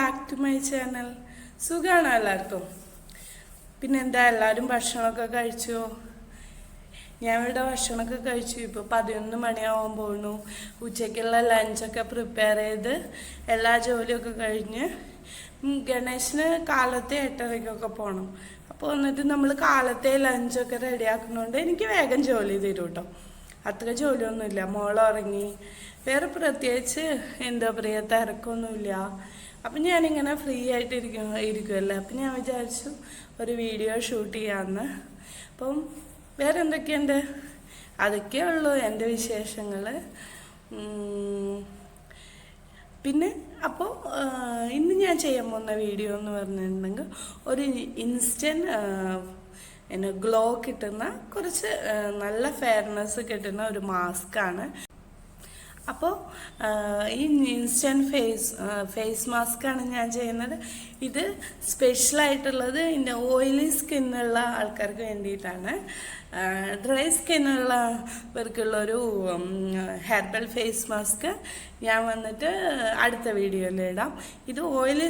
Back to my channel. സുഖാണോ എല്ലാവർക്കും? പിന്നെന്താ, എല്ലാവരും ഭക്ഷണമൊക്കെ കഴിച്ചോ? ഞാൻ ഇവിടെ ഭക്ഷണമൊക്കെ കഴിച്ചു. ഇപ്പോൾ 11 മണിയാവാൻ പോകുന്നു. ഉച്ചയ്ക്കുള്ള ലഞ്ചൊക്കെ പ്രിപ്പയർ ചെയ്ത് എല്ലാ ജോലിയൊക്കെ കഴിഞ്ഞ് ഗണേശന് കാലത്തെ 8:30-ക്കൊക്കെ പോകണം. അപ്പോൾ എന്നിട്ട് നമ്മൾ കാലത്തെ ലഞ്ചൊക്കെ റെഡിയാക്കുന്നതുകൊണ്ട് എനിക്ക് വേഗം ജോലി തരും കേട്ടോ. അത്ര ജോലിയൊന്നുമില്ല. മോളുറങ്ങി, വേറെ പ്രത്യേകിച്ച് എന്താ പറയുക തിരക്കൊന്നുമില്ല. അപ്പം ഞാനിങ്ങനെ ഫ്രീ ആയിട്ട് ഇരിക്കുമല്ലോ. അപ്പം ഞാൻ വിചാരിച്ചു ഒരു വീഡിയോ ഷൂട്ട് ചെയ്യാമെന്ന്. അപ്പം വേറെ എന്തൊക്കെയുണ്ട്? അതൊക്കെ ഉള്ളൂ എൻ്റെ വിശേഷങ്ങൾ. പിന്നെ അപ്പോൾ ഇന്ന് ഞാൻ ചെയ്യാൻ പോകുന്ന വീഡിയോ എന്ന് പറഞ്ഞിട്ടുണ്ടെങ്കിൽ ഒരു ഇൻസ്റ്റൻറ്റ് ഗ്ലോ കിട്ടുന്ന കുറച്ച് നല്ല ഫെയർനെസ് കിട്ടുന്ന ഒരു മാസ്കാണ്. അപ്പോൾ ഈ ഇൻസ്റ്റൻറ്റ് ഫേസ് മാസ്കാണ് ഞാൻ ചെയ്യുന്നത്. ഇത് സ്പെഷ്യലായിട്ടുള്ളത് ഇതിൻ്റെ ഓയിലി സ്കിന്നുള്ള ആൾക്കാർക്ക് വേണ്ടിയിട്ടാണ്. ഡ്രൈ സ്കിന്നുള്ളവർക്കുള്ളൊരു ഹെർബൽ ഫേസ് മാസ്ക് ഞാൻ വന്നിട്ട് അടുത്ത വീഡിയോയിൽ ഇടാം. ഇത് ഓയിലി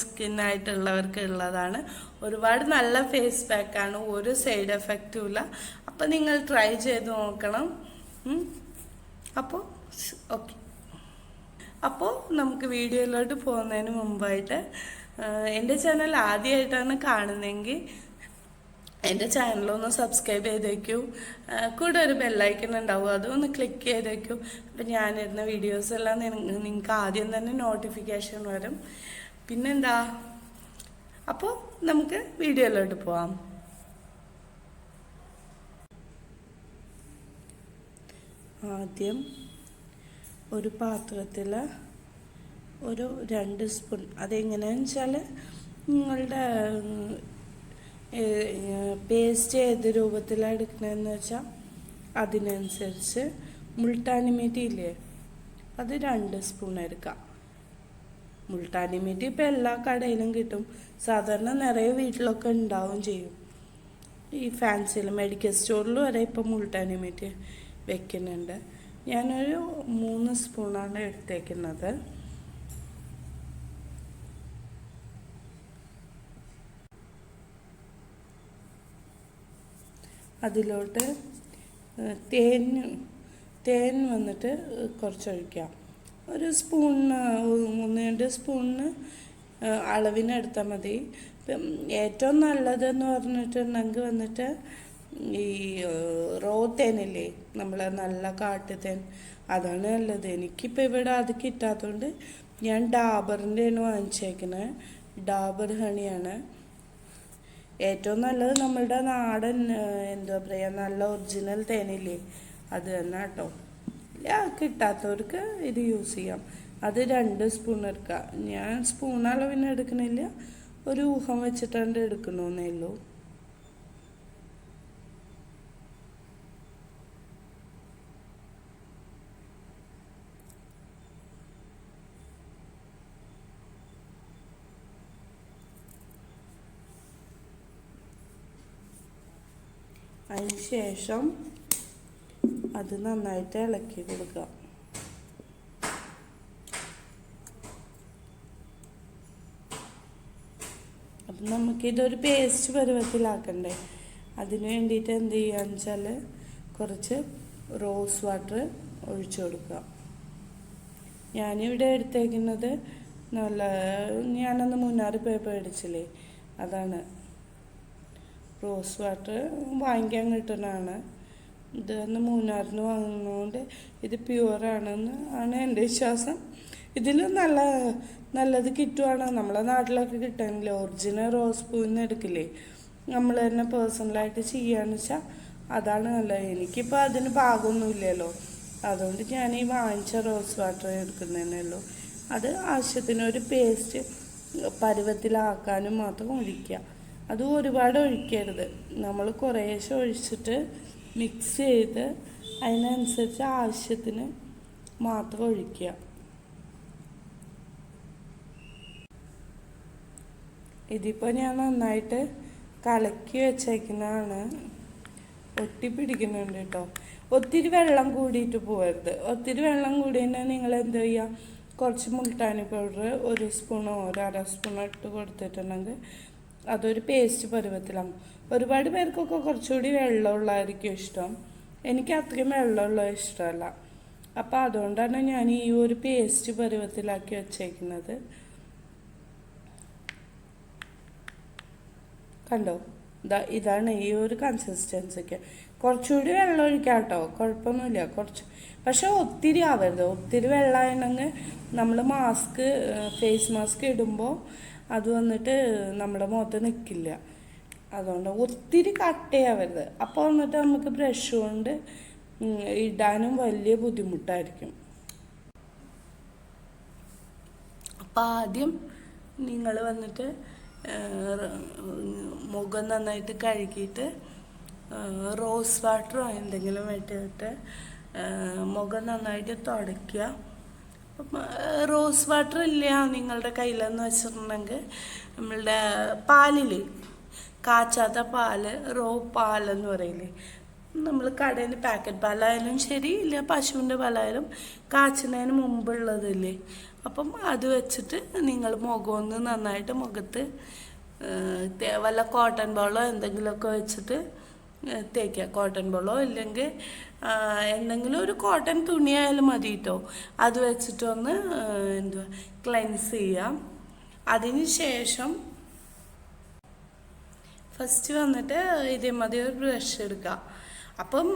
സ്കിന്നായിട്ടുള്ളവർക്ക് ഉള്ളതാണ്. ഒരുപാട് നല്ല ഫേസ് പാക്കാണ്, ഒരു സൈഡ് എഫക്റ്റും ഇല്ല. അപ്പോൾ നിങ്ങൾ ട്രൈ ചെയ്ത് നോക്കണം. ഓക്കെ, അപ്പോൾ നമുക്ക് വീഡിയോയിലോട്ട് പോകുന്നതിന് മുമ്പായിട്ട് എൻ്റെ ചാനൽ ആദ്യമായിട്ടാണ് കാണുന്നതെങ്കിൽ എൻ്റെ ചാനലൊന്ന് സബ്സ്ക്രൈബ് ചെയ്തേക്കൂ. കൂടെ ഒരു ബെല്ലൈക്കൺ ഉണ്ടാവും, അതൊന്ന് ക്ലിക്ക് ചെയ്തേക്കൂ. അപ്പം ഞാനിരുന്ന വീഡിയോസെല്ലാം നിങ്ങൾക്ക് ആദ്യം തന്നെ നോട്ടിഫിക്കേഷൻ വരും. പിന്നെന്താ, അപ്പോൾ നമുക്ക് വീഡിയോയിലോട്ട് പോവാം. ആദ്യം ഒരു പാത്രത്തിൽ ഒരു 2 സ്പൂൺ, അതെങ്ങനെയാണെന്ന് വെച്ചാൽ നിങ്ങളുടെ പേസ്റ്റ് ഏത് രൂപത്തിലാണ് എടുക്കണമെന്ന് വെച്ചാൽ അതിനനുസരിച്ച് മുൾട്ടാനി മീറ്റി ഇല്ലേ, അത് 2 സ്പൂൺ എടുക്കാം. മുൾട്ടാനി മീറ്റി ഇപ്പോൾ എല്ലാ കടയിലും കിട്ടും. സാധാരണ നിറയെ വീട്ടിലൊക്കെ ഉണ്ടാവും ചെയ്യും. ഈ ഫാൻസിയിൽ മെഡിക്കൽ സ്റ്റോറിൽ വരെ ഇപ്പോൾ മുൾട്ടാനി മീറ്റി വെക്കുന്നുണ്ട്. ഞാനൊരു 3 സ്പൂണാണ് എടുത്തേക്കുന്നത്. അതിലോട്ട് തേൻ വന്നിട്ട് കുറച്ചൊഴിക്കാം. ഒരു സ്പൂണിന് 1-2 സ്പൂണിന് അളവിനെടുത്താൽ മതി. ഇപ്പം ഏറ്റവും നല്ലതെന്ന് പറഞ്ഞിട്ടുണ്ടെങ്കിൽ വന്നിട്ട് ഈ റോ തേനില്ലേ, നമ്മളെ നല്ല കാട്ടുതേൻ, അതാണ് നല്ലത്. എനിക്കിപ്പോൾ ഇവിടെ അത് കിട്ടാത്തതുകൊണ്ട് ഞാൻ ഡാബറിൻ്റെയാണ് വാങ്ങിച്ചേക്കുന്നത്. ഡാബർ ഹണിയാണ് ഏറ്റവും നല്ലത്. നമ്മളുടെ നാടൻ എന്താ പറയുക നല്ല ഒറിജിനൽ തേനില്ലേ, അത് തന്നെ കേട്ടോ. കിട്ടാത്തവർക്ക് ഇത് യൂസ് ചെയ്യാം. അത് 2 സ്പൂൺ എടുക്കുക. ഞാൻ സ്പൂൺ അളവിന് എടുക്കണില്ല, ഒരു ഊഹം വെച്ചിട്ടാണ്ട് എടുക്കണമെന്നേ ഉള്ളൂ. അതിന് ശേഷം അത് നന്നായിട്ട് ഇളക്കി കൊടുക്കുക. അപ്പം നമുക്കിതൊരു പേസ്റ്റ് പരുവത്തിലാക്കണ്ടേ. അതിന് വേണ്ടിയിട്ട് എന്ത് ചെയ്യാന്ന് വെച്ചാൽ കുറച്ച് റോസ് വാട്ടർ ഒഴിച്ചു കൊടുക്കുക. ഞാനിവിടെ എടുത്തേക്കുന്നത് ഞാനന്ന് മൂന്നാർ പോയപ്പോൾ മേടിച്ചില്ലേ, അതാണ് റോസ് വാട്ടർ. വാങ്ങിക്കാൻ കിട്ടുന്നതാണ്. ഇത് മൂന്നാറിന് വാങ്ങുന്നതുകൊണ്ട് ഇത് പ്യുവറാണെന്ന് ആണ് എൻ്റെ വിശ്വാസം. ഇതിൽ നല്ലത് കിട്ടുവാണ്. നമ്മളെ നാട്ടിലൊക്കെ കിട്ടാനില്ല. ഒറിജിനൽ റോസ് പൂവിന്ന് എടുക്കില്ലേ, നമ്മൾ തന്നെ പേഴ്സണലായിട്ട് ചെയ്യാന്ന് വെച്ചാൽ അതാണ് നല്ലത്. എനിക്കിപ്പോൾ അതിന് പാകമൊന്നുമില്ലല്ലോ, അതുകൊണ്ട് ഞാൻ ഈ വാങ്ങിച്ച റോസ് വാട്ടർ എടുക്കുന്നതന്നെ ഉള്ളൂ. അത് ആവശ്യത്തിന് ഒരു പേസ്റ്റ് പരുവത്തിലാക്കാനും മാത്രം ഒഴിക്കുക. അത് ഒരുപാട് ഒഴിക്കരുത്. നമ്മൾ കുറേശ്ശെ ഒഴിച്ചിട്ട് മിക്സ് ചെയ്ത് അതിനനുസരിച്ച് ആവശ്യത്തിന് മാത്രം ഒഴിക്കുക. ഇതിപ്പോൾ ഞാൻ നന്നായിട്ട് കലക്കി വെച്ചേക്കുന്നതാണ്. ഒട്ടിപ്പിടിക്കുന്നുണ്ട് കേട്ടോ. ഒത്തിരി വെള്ളം കൂടിയിട്ട് പോകരുത്. ഒത്തിരി വെള്ളം കൂടിയാൽ നിങ്ങൾ എന്ത് ചെയ്യുക, കുറച്ച് മുൾട്ടാനി പൗഡർ 1 സ്പൂണോ 1/2 സ്പൂണോ ഇട്ട് കൊടുത്തിട്ടുണ്ടെങ്കിൽ അതൊരു പേസ്റ്റ് പരുവത്തിലാകും. ഒരുപാട് പേർക്കൊക്കെ കുറച്ചുകൂടി വെള്ളമുള്ളതായിരിക്കും ഇഷ്ടം. എനിക്ക് അത്രയും വെള്ളമുള്ള ഇഷ്ടമല്ല. അപ്പോൾ അതുകൊണ്ടാണ് ഞാൻ ഈ ഒരു പേസ്റ്റ് പരുവത്തിലാക്കി വച്ചേക്കുന്നത്. കണ്ടോ, ഇതാണ് ഈ ഒരു കൺസിസ്റ്റൻസിക്ക്. കുറച്ചുകൂടി വെള്ളം ഒഴിക്കാം കേട്ടോ, കുഴപ്പമൊന്നുമില്ല. കുറച്ച്, പക്ഷെ ഒത്തിരി ആവരുത്. ഒത്തിരി വെള്ളമായിരുന്നെങ്കിൽ നമ്മൾ ഫേസ് മാസ്ക് ഇടുമ്പോൾ അത് വന്നിട്ട് നമ്മുടെ മുഖത്ത് നിൽക്കില്ല. അതുകൊണ്ട് ഒത്തിരി കട്ടയാവരുത്. അപ്പോൾ വന്നിട്ട് നമുക്ക് ബ്രഷ് കൊണ്ട് ഇടാനും വലിയ ബുദ്ധിമുട്ടായിരിക്കും. അപ്പോൾ ആദ്യം നിങ്ങൾ വന്നിട്ട് മുഖം നന്നായിട്ട് കഴുകിയിട്ട് റോസ് വാട്ടറോ എന്തെങ്കിലും ഇട്ടിട്ട് മുഖം നന്നായിട്ട് തുടയ്ക്കുക. റോസ് വാട്ടർ ഇല്ല നിങ്ങളുടെ കയ്യിലെന്ന് വെച്ചിട്ടുണ്ടെങ്കിൽ നമ്മളുടെ പാലിൽ കാച്ചാത്ത പാല്, പാലെന്ന് പറയില്ലേ, നമ്മൾ കടയിൽ നിന്ന് പാക്കറ്റ് പാലായാലും ശരി, ഇല്ല പശുവിൻ്റെ പാലായാലും കാച്ചുന്നതിന് മുമ്പുള്ളതില്ലേ, അപ്പം അത് വെച്ചിട്ട് നിങ്ങൾ മുഖമൊന്ന് നന്നായിട്ട് മുഖത്ത് വല്ല കോട്ടൺ ബോളോ എന്തെങ്കിലുമൊക്കെ വെച്ചിട്ട് തേക്കുക. കോട്ടൺ ബോളോ ഇല്ലെങ്കിൽ എന്തെങ്കിലും ഒരു കോട്ടൺ തുണിയായാലും മതി കേട്ടോ. അത് വെച്ചിട്ടൊന്ന് ക്ലെൻസ് ചെയ്യാം. അതിന് ശേഷം ഫസ്റ്റ് വന്നിട്ട് ഇതേമാതിരി ഒരു ബ്രഷ് എടുക്കുക. അപ്പം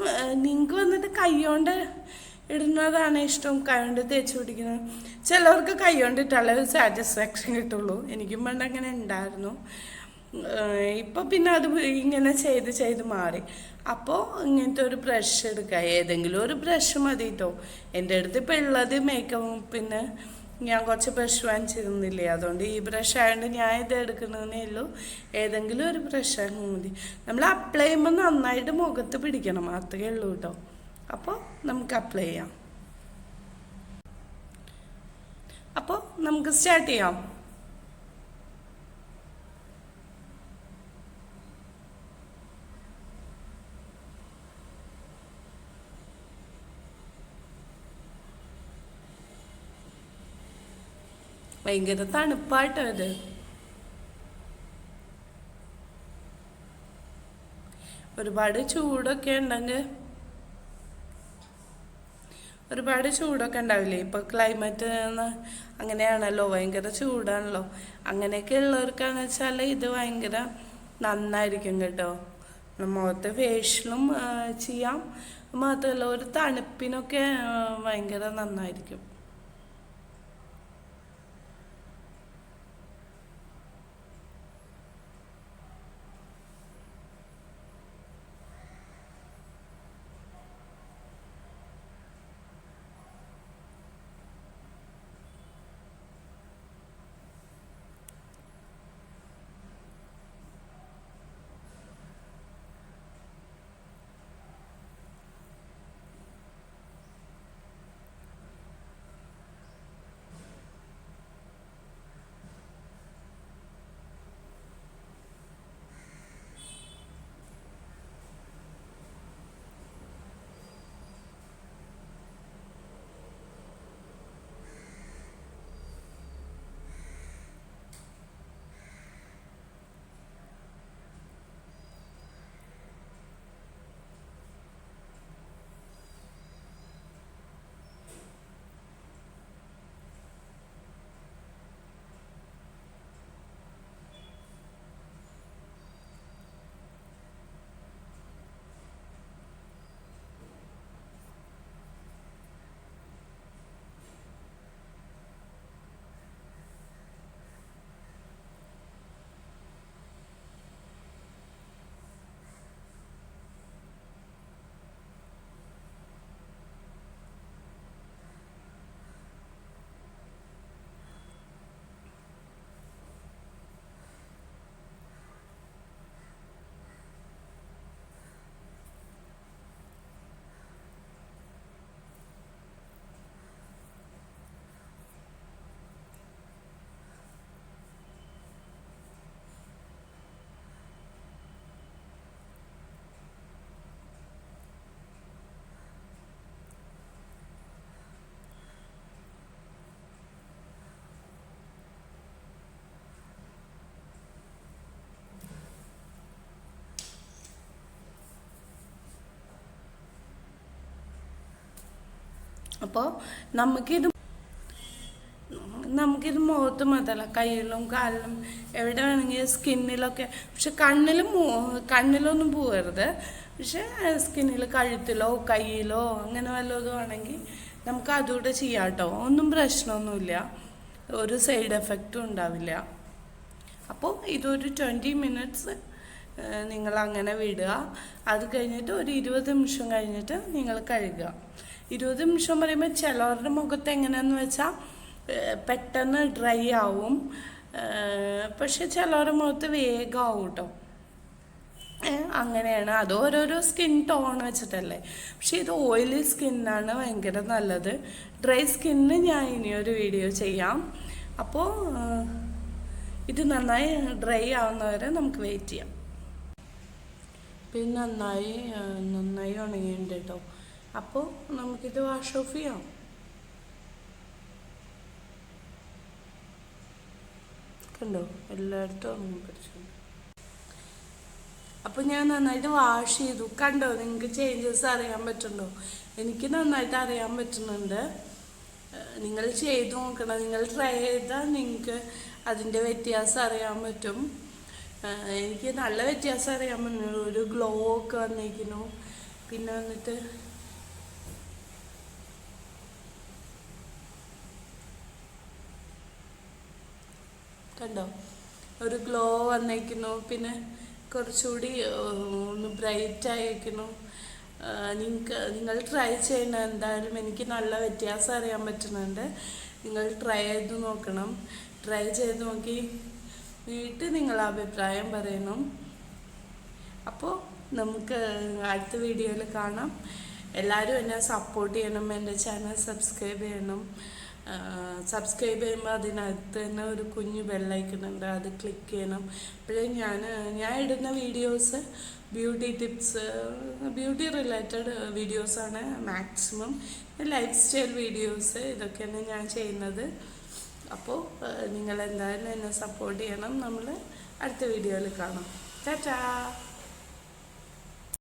നിങ്ങൾക്ക് വന്നിട്ട് കൈകൊണ്ട് ഇടുന്നതാണ് ഇഷ്ടം, കൈകൊണ്ട് തേച്ച് പിടിക്കുന്നത്. ചിലവർക്ക് കൈകൊണ്ട് ഇട്ടാലേ ഒരു സാറ്റിസ്ഫാക്ഷൻ കിട്ടുള്ളൂ. എനിക്കും പണ്ട് അങ്ങനെ ഉണ്ടായിരുന്നു. ഇപ്പം പിന്നെ അത് ഇങ്ങനെ ചെയ്ത് മാറി. അപ്പോൾ ഇങ്ങനത്തെ ഒരു ബ്രഷ് എടുക്കുക. ഏതെങ്കിലും ഒരു ബ്രഷ് മതി കേട്ടോ. എൻ്റെ അടുത്ത് ഇപ്പം ഉള്ളത് പിന്നെ ഞാൻ കുറച്ച് ബ്രഷ് വാങ്ങിച്ചിരുന്നില്ലേ, അതുകൊണ്ട് ഈ ബ്രഷ് ആയതുകൊണ്ട് ഞാൻ ഇത് എടുക്കുന്നതേ ഉള്ളൂ. ഏതെങ്കിലും ഒരു ബ്രഷ് മതി. നമ്മൾ അപ്ലൈ ചെയ്യുമ്പോൾ നന്നായിട്ട് മുഖത്ത് പിടിക്കണം, അത്രയേ ഉള്ളൂ കേട്ടോ. അപ്പോൾ നമുക്ക് അപ്ലൈ ചെയ്യാം. അപ്പോൾ നമുക്ക് സ്റ്റാർട്ട് ചെയ്യാം. ഭയങ്കര തണുപ്പായിട്ടോ ഇത്. ഒരുപാട് ചൂടൊക്കെ ഉണ്ടാവില്ലേ. ഇപ്പോൾ ക്ലൈമറ്റ് അങ്ങനെയാണല്ലോ, ഭയങ്കര ചൂടാണല്ലോ. അങ്ങനെയൊക്കെ ഉള്ളവർക്കാണെന്ന് വെച്ചാൽ ഇത് ഭയങ്കര നന്നായിരിക്കും കേട്ടോ. മുഖത്ത് ഫേഷ്യലും ചെയ്യാം. മാത്രമല്ല ഒരു തണുപ്പിനൊക്കെ ഭയങ്കര നന്നായിരിക്കും. അപ്പോൾ നമുക്കിത് നമുക്കിത് മുഖത്ത് മാത്രമല്ല, കയ്യിലും കാലിലും എവിടെ വേണമെങ്കിൽ സ്കിന്നിലൊക്കെ. പക്ഷെ കണ്ണിലൊന്നും പോകരുത്. പക്ഷെ സ്കിന്നിൽ കഴുത്തിലോ കയ്യിലോ അങ്ങനെ വല്ലതും ആണെങ്കിൽ നമുക്ക് അതുകൂടെ ചെയ്യാം കേട്ടോ. ഒന്നും പ്രശ്നമൊന്നുമില്ല, ഒരു സൈഡ് എഫക്റ്റും ഉണ്ടാവില്ല. അപ്പോൾ ഇതൊരു 20 മിനിറ്റ്സ് നിങ്ങൾ അങ്ങനെ വിടുക. അത് കഴിഞ്ഞിട്ട് ഒരു 20 നിമിഷം കഴിഞ്ഞിട്ട് നിങ്ങൾ കഴുകുക. 20 നിമിഷം പറയുമ്പോൾ ചിലവരുടെ മുഖത്ത് എങ്ങനെയാണെന്ന് വെച്ചാൽ പെട്ടെന്ന് ഡ്രൈ ആവും, പക്ഷെ ചിലവരുടെ മുഖത്ത് വേഗമാവും കേട്ടോ. അങ്ങനെയാണ്, അത് ഓരോരോ സ്കിൻ ടോൺ വെച്ചിട്ടല്ലേ. പക്ഷെ ഇത് ഓയിലി സ്കിന്നാണ് ഭയങ്കര നല്ലത്. ഡ്രൈ സ്കിന്നിന് ഞാൻ ഇനിയൊരു വീഡിയോ ചെയ്യാം. അപ്പോൾ ഇത് നന്നായി ഡ്രൈ ആവുന്നവരെ നമുക്ക് വെയിറ്റ് ചെയ്യാം. പിന്നെ നന്നായി ഉണങ്ങിയിട്ടുണ്ട് കേട്ടോ. അപ്പോൾ നമുക്കിത് വാഷ് ഓഫ് ചെയ്യാം. കണ്ടോ, എല്ലായിടത്തും ഉണങ്ങി പിടിച്ചിട്ടുണ്ട്. അപ്പോൾ ഞാൻ നന്നായിട്ട് വാഷ് ചെയ്തു. കണ്ടോ, നിങ്ങൾക്ക് ചേഞ്ചസ് അറിയാൻ പറ്റുന്നുണ്ടോ? എനിക്ക് നന്നായിട്ട് അറിയാൻ പറ്റുന്നുണ്ട്. നിങ്ങൾ ചെയ്ത് നോക്കണം. നിങ്ങൾ ട്രൈ ചെയ്താൽ നിങ്ങൾക്ക് അതിൻ്റെ വ്യത്യാസം അറിയാൻ പറ്റും. എനിക്ക് നല്ല വ്യത്യാസം അറിയാൻ പറ്റുന്നു. ഒരു ഗ്ലോ ഒക്കെ വന്നിരിക്കുന്നു. പിന്നെ വന്നിട്ട് കണ്ടോ, ഒരു ഗ്ലോ വന്നിരിക്കുന്നു. പിന്നെ കുറച്ചുകൂടി ഒന്ന് ബ്രൈറ്റ് ആയിരിക്കുന്നു. നിങ്ങൾ ട്രൈ ചെയ്യണം. എന്തായാലും എനിക്ക് നല്ല വ്യത്യാസം അറിയാൻ പറ്റുന്നുണ്ട്. നിങ്ങൾ ട്രൈ ചെയ്ത് നോക്കണം. ട്രൈ ചെയ്ത് നോക്കി വീട്ടിൽ നിങ്ങൾ അഭിപ്രായം പറയണം. അപ്പോൾ നമുക്ക് അടുത്ത വീഡിയോയിൽ കാണാം. എല്ലാവരും എന്നെ സപ്പോർട്ട് ചെയ്യണം. എൻ്റെ ചാനൽ സബ്സ്ക്രൈബ് ചെയ്യണം. സബ്സ്ക്രൈബ് ചെയ്യുമ്പോൾ അതിനകത്ത് തന്നെ ഒരു കുഞ്ഞു ബെല്ലൈക്കൺ ഉണ്ട്, അത് ക്ലിക്ക് ചെയ്യണം. അപ്പോഴേ ഞാൻ ഇടുന്ന videos beauty tips, beauty related വീഡിയോസാണ് മാക്സിമം. ലൈഫ് സ്റ്റൈൽ വീഡിയോസ് ഇതൊക്കെയാണ് ഞാൻ ചെയ്യുന്നത്. അപ്പോൾ നിങ്ങൾ എന്തായാലും എന്നെ സപ്പോർട്ട് ചെയ്യണം. നമ്മൾ അടുത്ത വീഡിയോയിൽ കാണാം. ടാറ്റാ.